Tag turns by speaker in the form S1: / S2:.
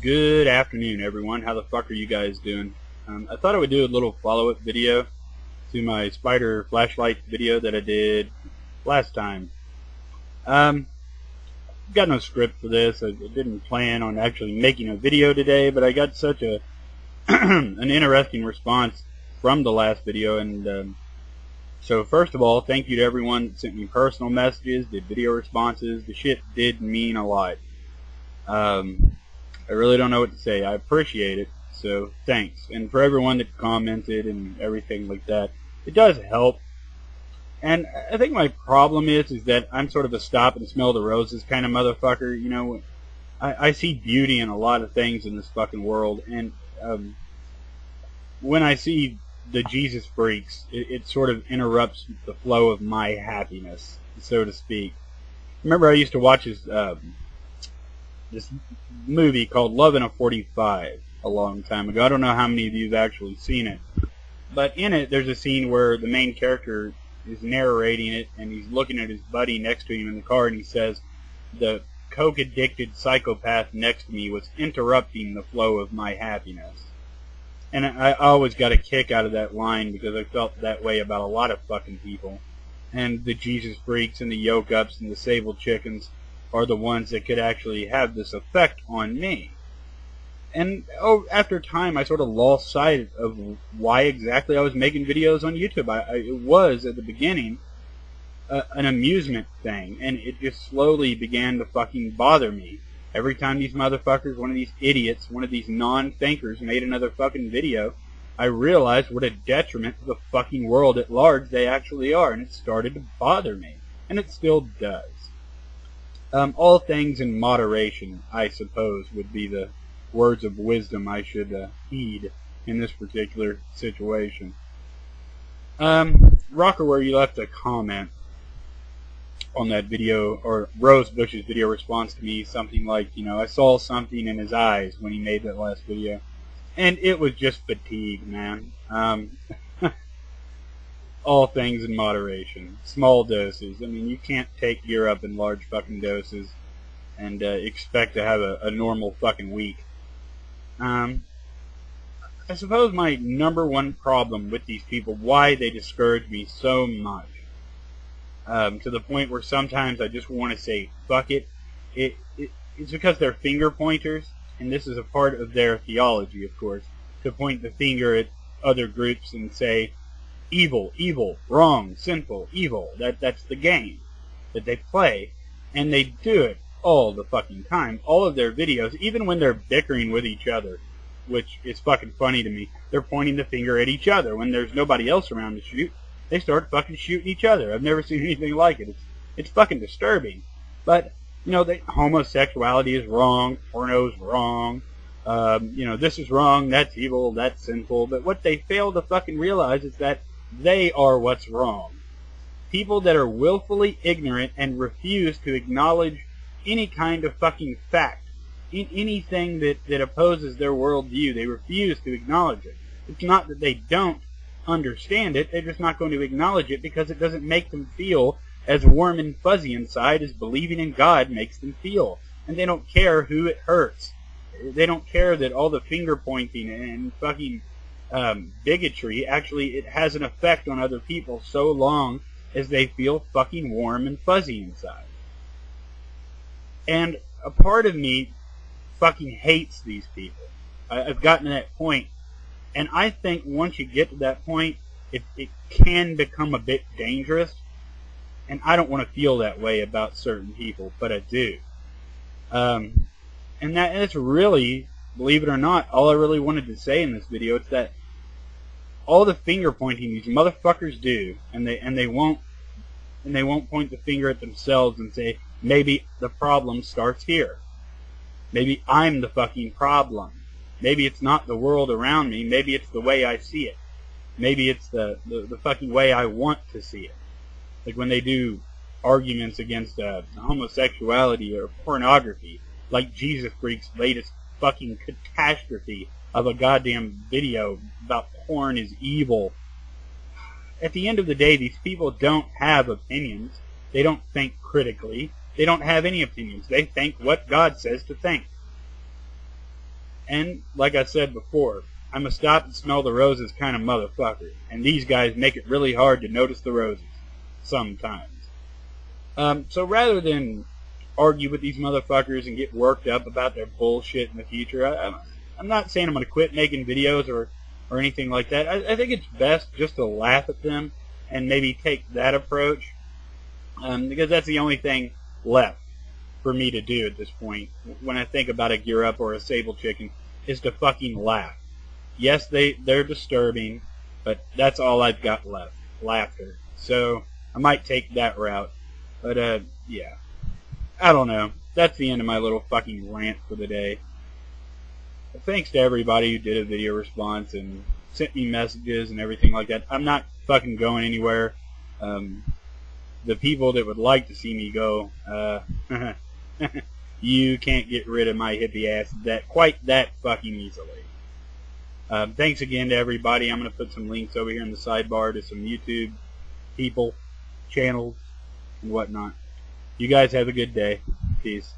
S1: Good afternoon, everyone. How the fuck are you guys doing? I thought I would do a little follow-up video to my spider flashlight video that I did last time. Got no script for this. I didn't plan on actually making a video today, but I got such a an interesting response from the last video, and so first of all, thank you to everyone that sent me personal messages, did video responses. The shit did mean a lot. I really don't know what to say. I appreciate it, so thanks. And for everyone that commented and everything like that, it does help. And I think my problem is that I'm sort of a stop and smell the roses kind of motherfucker. You know, I see beauty in a lot of things in this fucking world, and when I see the Jesus freaks, it sort of interrupts the flow of my happiness, so to speak. Remember, I used to watch this movie called Love in a 45 a long time ago. I don't know how many of you have actually seen it, but in it there's a scene where the main character is narrating it, and he's looking at his buddy next to him in the car, and he says, "The coke-addicted psychopath next to me was interrupting the flow of my happiness." And I always got a kick out of that line because I felt that way about a lot of fucking people. And the Jesus freaks and the yoke ups and the sable chickens are the ones that could actually have this effect on me. And after time, I sort of lost sight of why exactly I was making videos on YouTube. It was, at the beginning, an amusement thing, and it just slowly began to fucking bother me. Every time these motherfuckers, one of these idiots, one of these non-thinkers made another fucking video, I realized what a detriment to the fucking world at large they actually are, and it started to bother me. And it still does. All things in moderation, I suppose, would be the words of wisdom I should heed in this particular situation. Rocker, where you left a comment on that video, or Rosebush's video response to me, something like, you know, I saw something in his eyes when he made that last video. And it was just fatigue, man. All things in moderation. Small doses. I mean, you can't take gear up in large fucking doses and expect to have a normal fucking week. I suppose my number one problem with these people, why they discourage me so much, to the point where sometimes I just want to say, fuck it, it's because they're finger pointers, and this is a part of their theology, of course, to point the finger at other groups and say, evil, evil, wrong, sinful, evil. That's the game that they play, and they do it all the fucking time. All of their videos, even when they're bickering with each other, which is fucking funny to me, they're pointing the finger at each other. When there's nobody else around to shoot, they start fucking shooting each other. I've never seen anything like it. It's fucking disturbing. But, you know, homosexuality is wrong, porno's wrong, you know, this is wrong, that's evil, that's sinful. But what they fail to fucking realize is that they are what's wrong. People that are willfully ignorant and refuse to acknowledge any kind of fucking fact, anything that opposes their worldview, they refuse to acknowledge it. It's not that they don't understand it, they're just not going to acknowledge it because it doesn't make them feel as warm and fuzzy inside as believing in God makes them feel. And they don't care who it hurts. They don't care that all the finger pointing and fucking bigotry, actually it has an effect on other people so long as they feel fucking warm and fuzzy inside. And a part of me fucking hates these people. I've gotten to that point, and I think once you get to that point, it can become a bit dangerous, and I don't want to feel that way about certain people, but I do. And that's really, believe it or not, all I really wanted to say in this video. It's that all the finger pointing these motherfuckers do, and they won't point the finger at themselves and say, maybe the problem starts here. Maybe I'm the fucking problem. Maybe it's not the world around me. Maybe it's the way I see it. Maybe it's the fucking way I want to see it. Like when they do arguments against homosexuality or pornography, like Jesus Freak's latest fucking catastrophe of a goddamn video about porn is evil. At the end of the day, these people don't have opinions. They don't think critically. They don't have any opinions. They think what God says to think. And, like I said before, I'm a stop and smell the roses kind of motherfucker. And these guys make it really hard to notice the roses. Sometimes. So rather than argue with these motherfuckers and get worked up about their bullshit in the future, I'm not saying I'm going to quit making videos or anything like that. I think it's best just to laugh at them and maybe take that approach. Because that's the only thing left for me to do at this point when I think about a gear up or a sable chicken, is to fucking laugh. Yes, they're disturbing, but that's all I've got left. Laughter. So I might take that route. But, yeah. I don't know. That's the end of my little fucking rant for the day. But thanks to everybody who did a video response and sent me messages and everything like that. I'm not fucking going anywhere. The people that would like to see me go, you can't get rid of my hippie ass quite that fucking easily. Thanks again to everybody. I'm going to put some links over here in the sidebar to some YouTube people, channels, and whatnot. You guys have a good day. Peace.